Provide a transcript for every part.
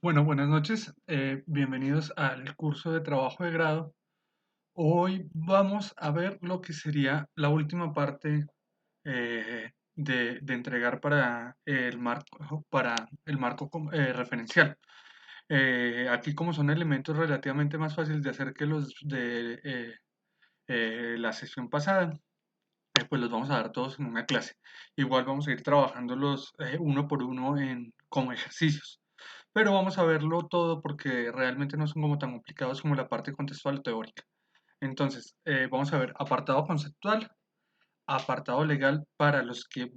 Bueno, buenas noches. Bienvenidos al curso de trabajo de grado. Hoy vamos a ver lo que sería la última parte de entregar para el marco referencial. Aquí, como son elementos relativamente más fáciles de hacer que los de la sesión pasada, pues los vamos a dar todos en una clase. Igual vamos a ir trabajándolos uno por uno como ejercicios. Pero vamos a verlo todo porque realmente no son como tan complicados como la parte contextual o teórica. Entonces, vamos a ver apartado conceptual, apartado legal para los que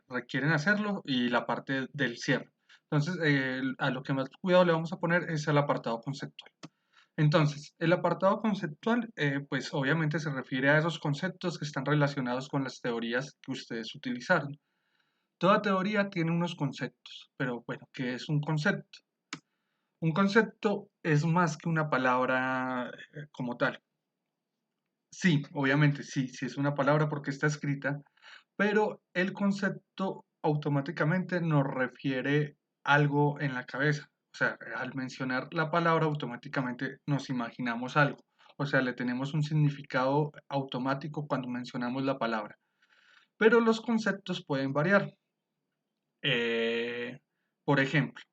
requieren hacerlo y la parte del cierre. Entonces, a lo que más cuidado le vamos a poner es al apartado conceptual. Entonces, el apartado conceptual, pues obviamente se refiere a esos conceptos que están relacionados con las teorías que ustedes utilizaron. Toda teoría tiene unos conceptos, pero bueno, ¿qué es un concepto? Un concepto es más que una palabra como tal. Sí, obviamente, sí, sí es una palabra porque está escrita, pero el concepto automáticamente nos refiere algo en la cabeza. O sea, al mencionar la palabra automáticamente nos imaginamos algo. O sea, le tenemos un significado automático cuando mencionamos la palabra. Pero los conceptos pueden variar. Eh, por ejemplo,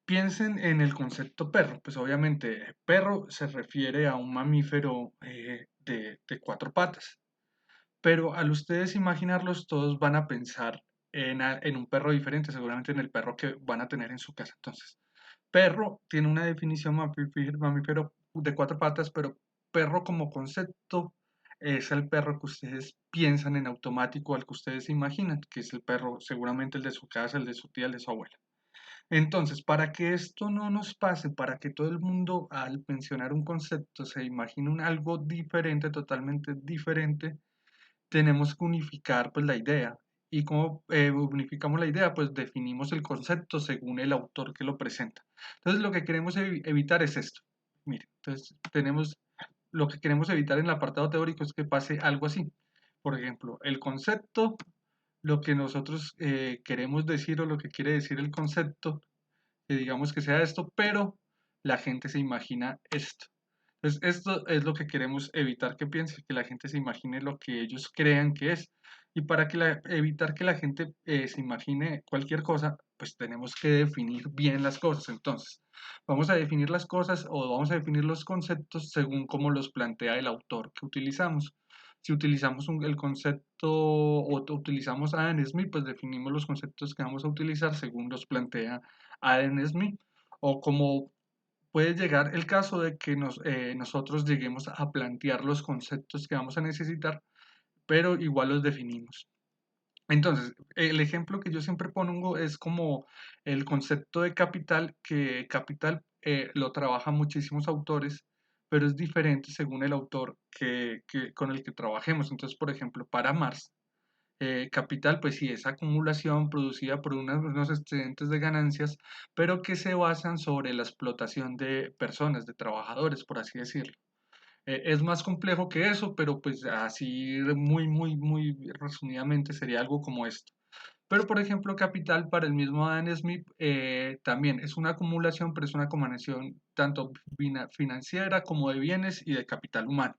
piensen en el concepto perro. Pues obviamente perro se refiere a un mamífero de cuatro patas. Pero al ustedes imaginarlos, todos van a pensar en un perro diferente, seguramente en el perro que van a tener en su casa. Entonces, perro tiene una definición mamífero de cuatro patas, pero perro como concepto es el perro que ustedes piensan en automático, al que ustedes se imaginan, que es el perro, seguramente el de su casa, el de su tía, el de su abuela. Entonces, para que esto no nos pase, para que todo el mundo al mencionar un concepto se imagine algo diferente, totalmente diferente, tenemos que unificar pues la idea. ¿Y cómo unificamos la idea? Pues definimos el concepto según el autor que lo presenta. Entonces, lo que queremos evitar es esto. Mire, entonces tenemos lo que queremos evitar en el apartado teórico es que pase algo así. Por ejemplo, el concepto, lo que nosotros queremos decir o lo que quiere decir el concepto, que digamos que sea esto, pero la gente se imagina esto. Entonces, esto es lo que queremos evitar que piense, que la gente se imagine lo que ellos crean que es. Y para evitar que la gente se imagine cualquier cosa, pues tenemos que definir bien las cosas. Entonces, vamos a definir las cosas o vamos a definir los conceptos según cómo los plantea el autor que utilizamos. Si utilizamos el concepto o utilizamos Adam Smith, pues definimos los conceptos que vamos a utilizar según los plantea Adam Smith. O como puede llegar el caso de que nosotros lleguemos a plantear los conceptos que vamos a necesitar, pero igual los definimos. Entonces, el ejemplo que yo siempre pongo es como el concepto de capital, que capital lo trabajan muchísimos autores, pero es diferente según el autor con el que trabajemos. Entonces, por ejemplo, para Marx, capital, pues sí, es acumulación producida por unos excedentes de ganancias, pero que se basan sobre la explotación de personas, de trabajadores, por así decirlo. Es más complejo que eso, pero pues así muy resumidamente sería algo como esto. Pero por ejemplo, capital para el mismo Adam Smith también es una acumulación, pero es una acumulación tanto financiera como de bienes y de capital humano.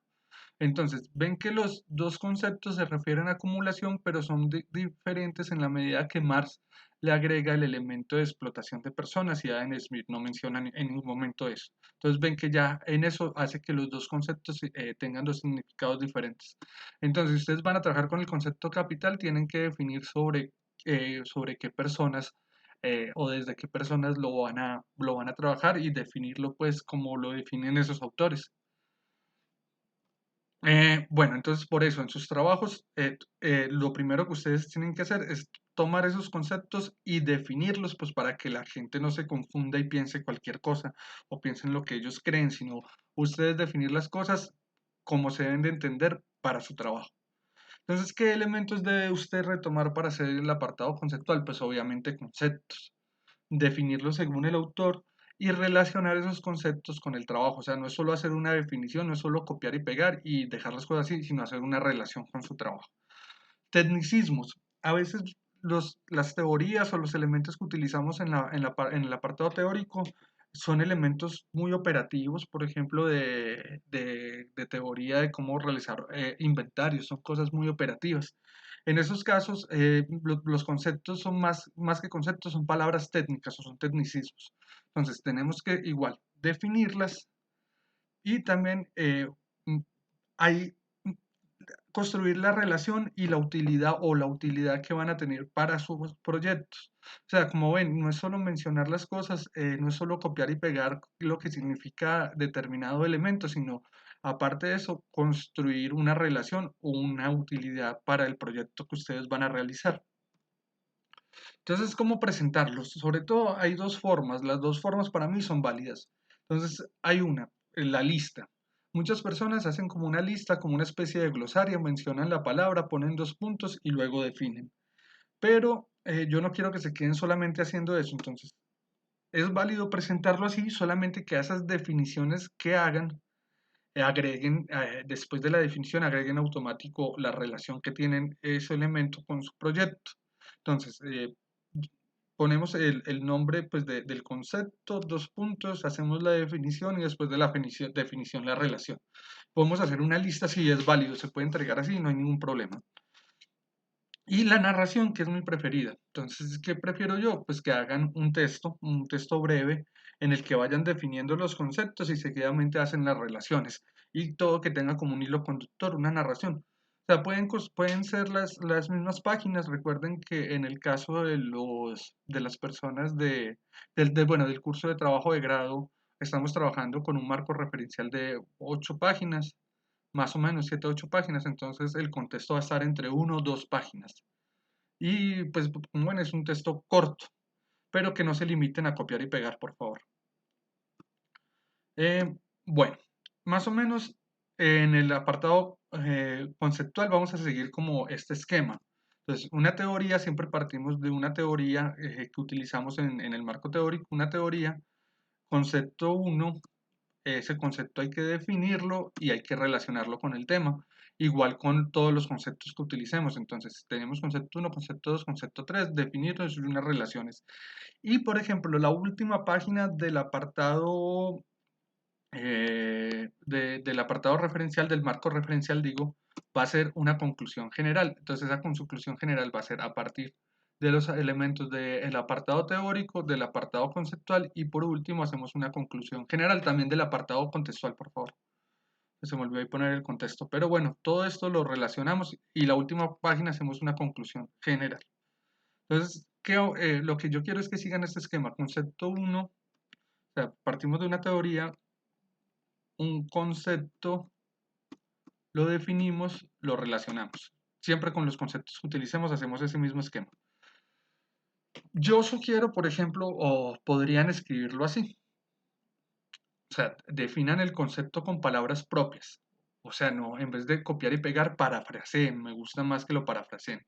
Entonces, ven que los dos conceptos se refieren a acumulación, pero son diferentes en la medida que Marx le agrega el elemento de explotación de personas y Adam Smith no menciona en ningún momento eso. Entonces, ven que ya en eso hace que los dos conceptos tengan dos significados diferentes. Entonces, si ustedes van a trabajar con el concepto capital, tienen que definir sobre qué personas o desde qué personas lo van a trabajar y definirlo pues como lo definen esos autores. Bueno, entonces por eso en sus trabajos lo primero que ustedes tienen que hacer es tomar esos conceptos y definirlos pues para que la gente no se confunda y piense cualquier cosa o piense en lo que ellos creen, sino ustedes definir las cosas como se deben de entender para su trabajo. Entonces, ¿qué elementos debe usted retomar para hacer el apartado conceptual? Pues obviamente conceptos, definirlos según el autor y relacionar esos conceptos con el trabajo. O sea, no es solo hacer una definición, no es solo copiar y pegar y dejar las cosas así, sino hacer una relación con su trabajo. Tecnicismos. A veces las teorías o los elementos que utilizamos en el apartado teórico son elementos muy operativos, por ejemplo, de teoría de cómo realizar inventarios, son cosas muy operativas. En esos casos, los conceptos son más que conceptos, son palabras técnicas o son tecnicismos. Entonces, tenemos que igual definirlas y también hay construir la relación y la utilidad o la utilidad que van a tener para sus proyectos. O sea, como ven, no es solo mencionar las cosas, no es solo copiar y pegar lo que significa determinado elemento, sino aparte de eso, construir una relación o una utilidad para el proyecto que ustedes van a realizar. Entonces, ¿cómo presentarlos? Sobre todo hay dos formas, las dos formas para mí son válidas. Entonces, hay una, la lista. Muchas personas hacen como una lista, como una especie de glosario, mencionan la palabra, ponen dos puntos y luego definen. Pero yo no quiero que se queden solamente haciendo eso, entonces es válido presentarlo así, solamente que a esas definiciones que hagan, agreguen, después de la definición, agreguen automático la relación que tienen ese elemento con su proyecto. Entonces, ponemos el nombre pues, del concepto, dos puntos, hacemos la definición y después de la definición la relación. Podemos hacer una lista si es válido, se puede entregar así, no hay ningún problema. Y la narración, que es mi preferida. Entonces, ¿qué prefiero yo? Pues que hagan un texto breve en el que vayan definiendo los conceptos y seguidamente hacen las relaciones. Y todo que tenga como un hilo conductor, una narración. O sea, pueden ser las mismas páginas. Recuerden que en el caso de las personas bueno, del curso de trabajo de grado, estamos trabajando con un marco referencial de 8 páginas más o menos 7 o 8 páginas, entonces el contexto va a estar entre 1 o 2 páginas. Y pues bueno, es un texto corto, pero que no se limiten a copiar y pegar, por favor. Bueno, más o menos en el apartado conceptual vamos a seguir como este esquema. Entonces, una teoría, siempre partimos de una teoría que utilizamos en el marco teórico, una teoría, concepto 1. Ese concepto hay que definirlo y hay que relacionarlo con el tema. Igual con todos los conceptos que utilicemos. Entonces, tenemos concepto 1, concepto 2, concepto 3, definirlos y unas relaciones. Y, por ejemplo, la última página del apartado, del apartado referencial, del marco referencial, digo, va a ser una conclusión general. Entonces, esa conclusión general va a ser a partir de los elementos del apartado teórico, del apartado conceptual y por último hacemos una conclusión general también del apartado contextual, por favor. Se me olvidó ahí poner el contexto. Pero bueno, todo esto lo relacionamos y la última página hacemos una conclusión general. Entonces, lo que yo quiero es que sigan este esquema. Concepto 1, o sea, partimos de una teoría, un concepto, lo definimos, lo relacionamos. Siempre con los conceptos que utilicemos hacemos ese mismo esquema. Yo sugiero, por ejemplo, o podrían escribirlo así. O sea, definan el concepto con palabras propias. O sea, no, en vez de copiar y pegar, parafraseen. Me gusta más que lo parafraseen.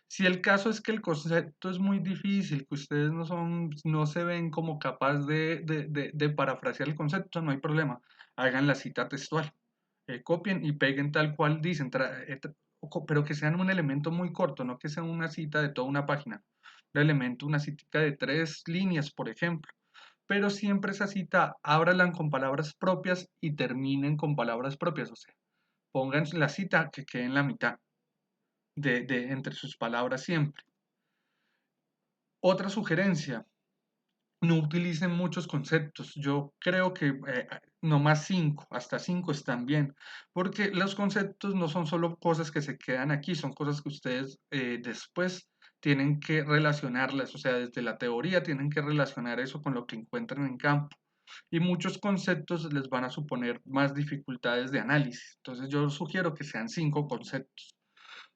Si el caso es que el concepto es muy difícil, que ustedes no se ven como capaz de parafrasear el concepto, no hay problema. Hagan la cita textual. Copien y peguen tal cual dicen, pero que sean un elemento muy corto, no que sea una cita de toda una página. Un elemento, una cita de 3 líneas, por ejemplo. Pero siempre esa cita, ábralan con palabras propias y terminen con palabras propias. O sea, pongan la cita que quede en la mitad entre sus palabras siempre. Otra sugerencia, no utilicen muchos conceptos. Yo creo que no más 5, hasta 5 están bien, porque los conceptos no son solo cosas que se quedan aquí, son cosas que ustedes después tienen que relacionarlas, o sea, desde la teoría tienen que relacionar eso con lo que encuentran en campo. Y muchos conceptos les van a suponer más dificultades de análisis. Entonces yo sugiero que sean 5 conceptos.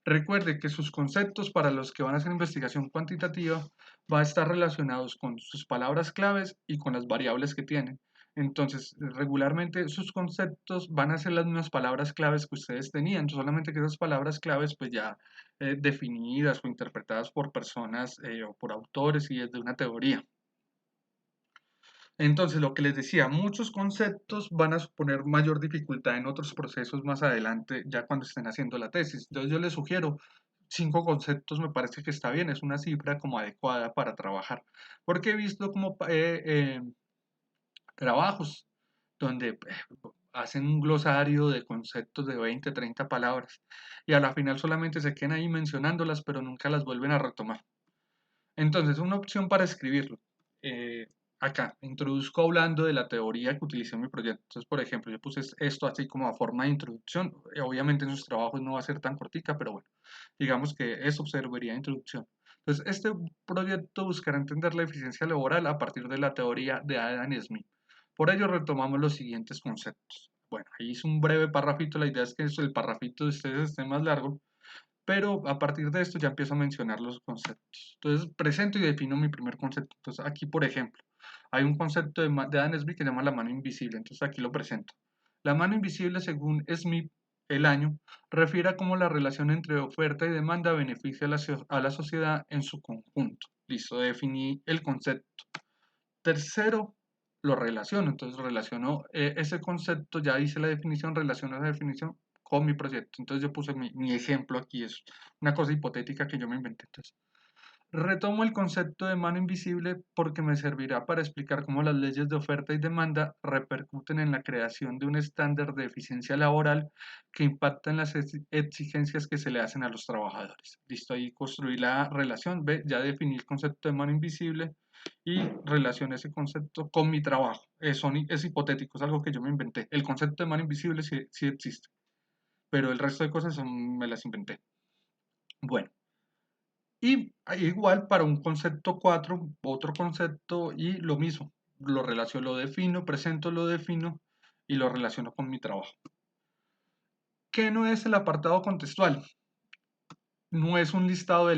Recuerde que sus conceptos para los que van a hacer investigación cuantitativa va a estar relacionados con sus palabras claves y con las variables que tienen. Entonces, regularmente sus conceptos van a ser las mismas palabras claves que ustedes tenían, solamente que esas palabras claves pues ya definidas o interpretadas por personas o por autores y desde una teoría. Entonces, lo que les decía, muchos conceptos van a suponer mayor dificultad en otros procesos más adelante, ya cuando estén haciendo la tesis. Entonces, yo les sugiero 5 conceptos me parece que está bien, es una cifra como adecuada para trabajar, porque he visto como trabajos donde hacen un glosario de conceptos de 20, 30 palabras y a la final solamente se quedan ahí mencionándolas, pero nunca las vuelven a retomar. Entonces, una opción para escribirlo. eh, Acá, introduzco hablando de la teoría que utilicé en mi proyecto. Entonces, por ejemplo, yo puse esto así como a forma de introducción. Obviamente en sus trabajos no va a ser tan cortica, pero bueno, digamos que eso serviría de introducción. Entonces, este proyecto buscará entender la eficiencia laboral a partir de la teoría de Adam Smith. Por ello, retomamos los siguientes conceptos. Bueno, ahí hice un breve parrafito. La idea es que el parrafito de ustedes esté más largo, pero a partir de esto ya empiezo a mencionar los conceptos. Entonces presento y defino mi primer concepto. Entonces aquí, por ejemplo, hay un concepto de Adam Smith que se llama la mano invisible. Entonces aquí lo presento. La mano invisible, según Smith, el año, refiere a cómo la relación entre oferta y demanda beneficia a la sociedad en su conjunto. Listo, definí el concepto. Tercero, lo relaciono. Entonces relaciono ese concepto, ya hice la definición, relaciono esa definición con mi proyecto. Entonces yo puse mi ejemplo aquí, es una cosa hipotética que yo me inventé. Entonces, retomo el concepto de mano invisible porque me servirá para explicar cómo las leyes de oferta y demanda repercuten en la creación de un estándar de eficiencia laboral que impacta en las exigencias que se le hacen a los trabajadores. Listo, ahí construí la relación. Ve, ya definí el concepto de mano invisible y relacioné ese concepto con mi trabajo. Es hipotético, es algo que yo me inventé. El concepto de mano invisible sí, sí existe, pero el resto de cosas me las inventé. Bueno. Y igual para un concepto 4 otro concepto y lo mismo. Lo relaciono, lo defino, presento, lo defino y lo relaciono con mi trabajo. ¿Qué no es el apartado contextual? No es un listado de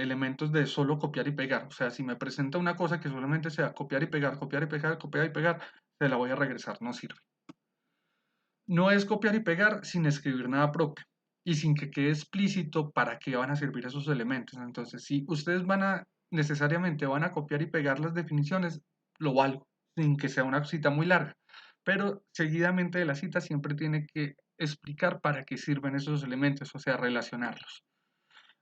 elementos de solo copiar y pegar. O sea, si me presenta una cosa que solamente sea copiar y pegar, copiar y pegar, copiar y pegar, se la voy a regresar, no sirve. No es copiar y pegar sin escribir nada propio y sin que quede explícito para qué van a servir esos elementos. Entonces, si ustedes necesariamente van a copiar y pegar las definiciones, lo valgo, sin que sea una cita muy larga. Pero seguidamente de la cita siempre tiene que explicar para qué sirven esos elementos, o sea, relacionarlos.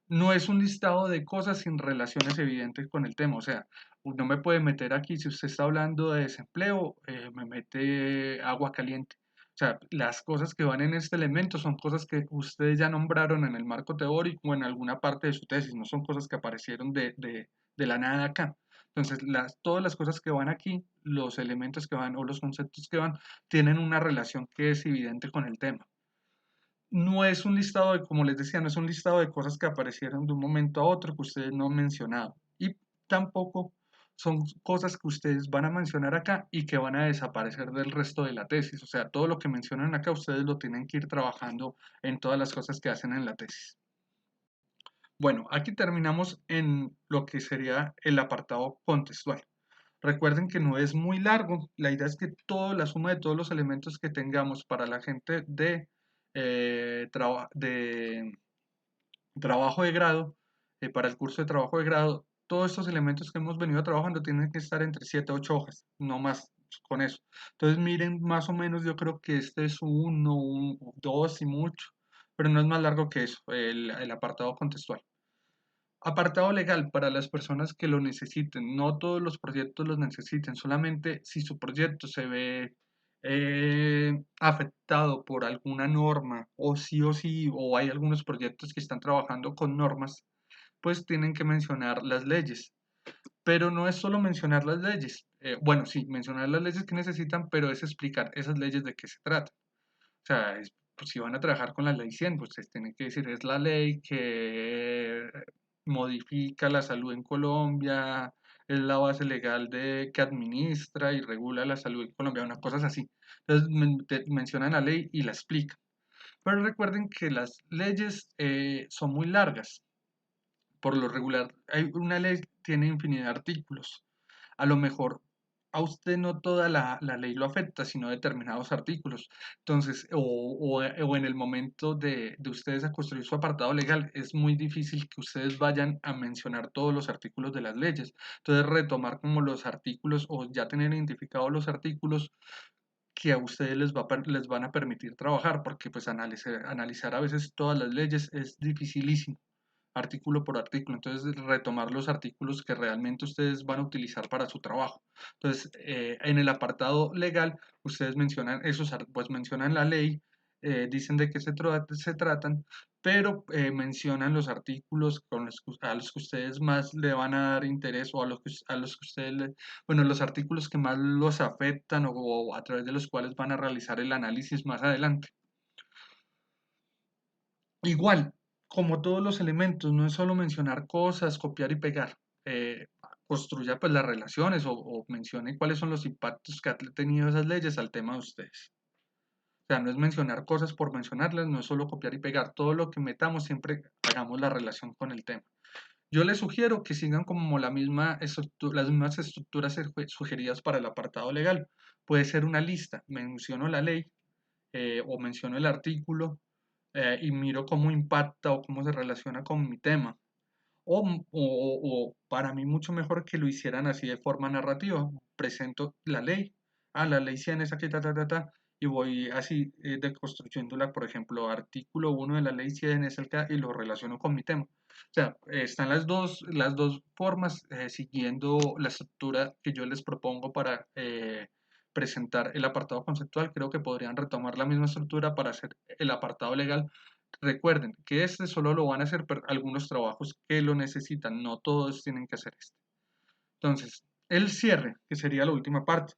No es un listado de cosas sin relaciones evidentes con el tema, o sea, no me puede meter aquí, si usted está hablando de desempleo, me mete agua caliente. O sea, las cosas que van en este elemento son cosas que ustedes ya nombraron en el marco teórico o en alguna parte de su tesis, no son cosas que aparecieron de la nada acá. Entonces, todas las cosas que van aquí, los elementos que van o los conceptos que van, tienen una relación que es evidente con el tema. No es un listado de, como les decía, no es un listado de cosas que aparecieron de un momento a otro que ustedes no han mencionado. Y tampoco son cosas que ustedes van a mencionar acá y que van a desaparecer del resto de la tesis. O sea, todo lo que mencionan acá ustedes lo tienen que ir trabajando en todas las cosas que hacen en la tesis. Bueno, aquí terminamos en lo que sería el apartado contextual. Recuerden que no es muy largo, la idea es que la suma de todos los elementos que tengamos para la gente de trabajo de grado, para el curso de trabajo de grado, todos estos elementos que hemos venido trabajando tienen que estar entre 7 a 8 hojas, no más con eso. Entonces miren, más o menos yo creo que este es dos y mucho, pero no es más largo que eso, el apartado contextual. Apartado legal para las personas que lo necesiten. No todos los proyectos los necesiten, solamente si su proyecto se ve afectado por alguna norma o sí, o hay algunos proyectos que están trabajando con normas, pues tienen que mencionar las leyes. Pero no es solo mencionar las leyes. Bueno, sí, mencionar las leyes que necesitan, pero es explicar esas leyes de qué se trata. O sea, pues, si van a trabajar con la ley 100, pues ustedes tienen que decir, es la ley que modifica la salud en Colombia, es la base legal que administra y regula la salud en Colombia, unas cosas así. Entonces mencionan la ley y la explican. Pero recuerden que las leyes son muy largas. Por lo regular, una ley tiene infinidad de artículos. A lo mejor a usted no toda la ley lo afecta, sino determinados artículos. Entonces, o en el momento de ustedes a construir su apartado legal, es muy difícil que ustedes vayan a mencionar todos los artículos de las leyes. Entonces, retomar como los artículos o ya tener identificados los artículos que a ustedes les van a permitir trabajar, porque pues analizar a veces todas las leyes es dificilísimo. artículo por artículo. Entonces, retomar los artículos que realmente ustedes van a utilizar para su trabajo. Entonces, en el apartado legal, ustedes mencionan pues mencionan la ley, dicen de qué se tratan, pero mencionan los artículos a los que ustedes más le van a dar interés o a los que ustedes, bueno, los artículos que más los afectan o a través de los cuales van a realizar el análisis más adelante. Igual, como todos los elementos, no es solo mencionar cosas, copiar y pegar. Construya pues las relaciones o mencione cuáles son los impactos que han tenido esas leyes al tema de ustedes. O sea, no es mencionar cosas por mencionarlas, no es solo copiar y pegar. Todo lo que metamos siempre hagamos la relación con el tema. Yo les sugiero que sigan como las mismas estructuras sugeridas para el apartado legal. Puede ser una lista, menciono la ley o menciono el artículo y miro cómo impacta o cómo se relaciona con mi tema. O para mí mucho mejor que lo hicieran así de forma narrativa. Presento la ley, la ley 100 es aquí, y voy así deconstruyéndola, por ejemplo, artículo 1 de la ley 100 es el que, y lo relaciono con mi tema. O sea, están las dos formas siguiendo la estructura que yo les propongo para presentar el apartado conceptual. Creo que podrían retomar la misma estructura para hacer el apartado legal. Recuerden que este solo lo van a hacer algunos trabajos que lo necesitan, no todos tienen que hacer este. Entonces, el cierre, que sería la última parte.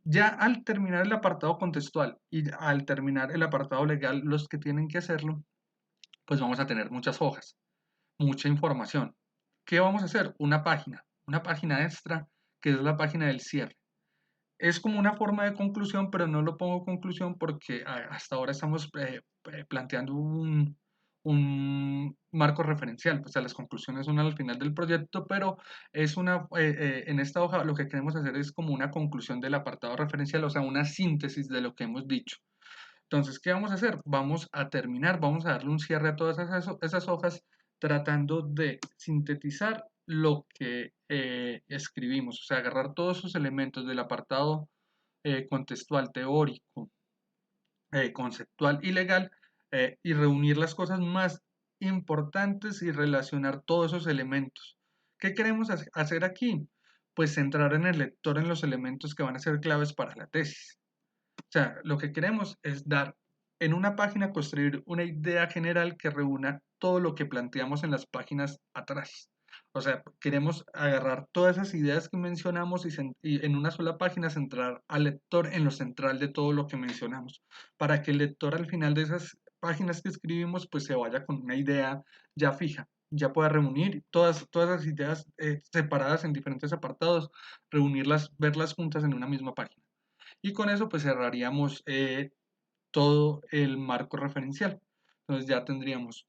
Ya al terminar el apartado contextual y al terminar el apartado legal, los que tienen que hacerlo, pues vamos a tener muchas hojas, mucha información. ¿Qué vamos a hacer? Una página extra, que es la página del cierre. Es como una forma de conclusión, pero no lo pongo conclusión porque hasta ahora estamos planteando un marco referencial. Pues las conclusiones son al final del proyecto, pero en esta hoja lo que queremos hacer es como una conclusión del apartado referencial, o sea, una síntesis de lo que hemos dicho. Entonces, ¿qué vamos a hacer? Vamos a terminar, vamos a darle un cierre a todas esas hojas tratando de sintetizar lo que escribimos, o sea, agarrar todos esos elementos del apartado contextual, teórico, conceptual y legal y reunir las cosas más importantes y relacionar todos esos elementos. ¿Qué queremos hacer aquí? Pues centrar en el lector en los elementos que van a ser claves para la tesis. O sea, lo que queremos es dar en una página, construir una idea general que reúna todo lo que planteamos en las páginas atrás. O sea, queremos agarrar todas esas ideas que mencionamos y en una sola página centrar al lector en lo central de todo lo que mencionamos, para que el lector al final de esas páginas que escribimos pues se vaya con una idea ya fija, ya pueda reunir todas las ideas separadas en diferentes apartados, reunirlas, verlas juntas en una misma página. Y con eso pues cerraríamos todo el marco referencial. Entonces ya tendríamos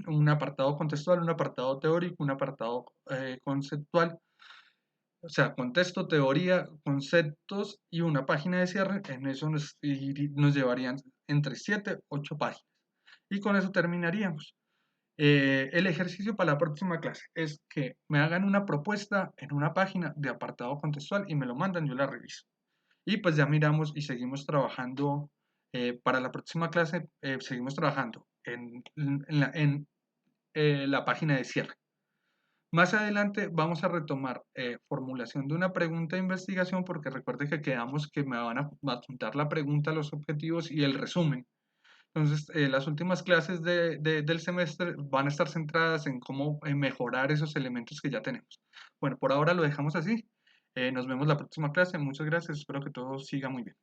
un apartado contextual, un apartado teórico, un apartado conceptual, o sea, contexto, teoría, conceptos y una página de cierre. En eso nos llevarían entre 7, 8 páginas. Y con eso terminaríamos. El ejercicio para la próxima clase es que me hagan una propuesta en una página de apartado contextual y me lo mandan, yo la reviso. Y pues ya miramos y seguimos trabajando para la próxima clase, seguimos trabajando en la página de cierre. Más adelante vamos a retomar formulación de una pregunta de investigación porque recuerde que quedamos que me van a apuntar la pregunta, los objetivos y el resumen. Entonces, las últimas clases del semestre van a estar centradas en cómo mejorar esos elementos que ya tenemos. Bueno, por ahora lo dejamos así. Nos vemos la próxima clase. Muchas gracias. Espero que todo siga muy bien.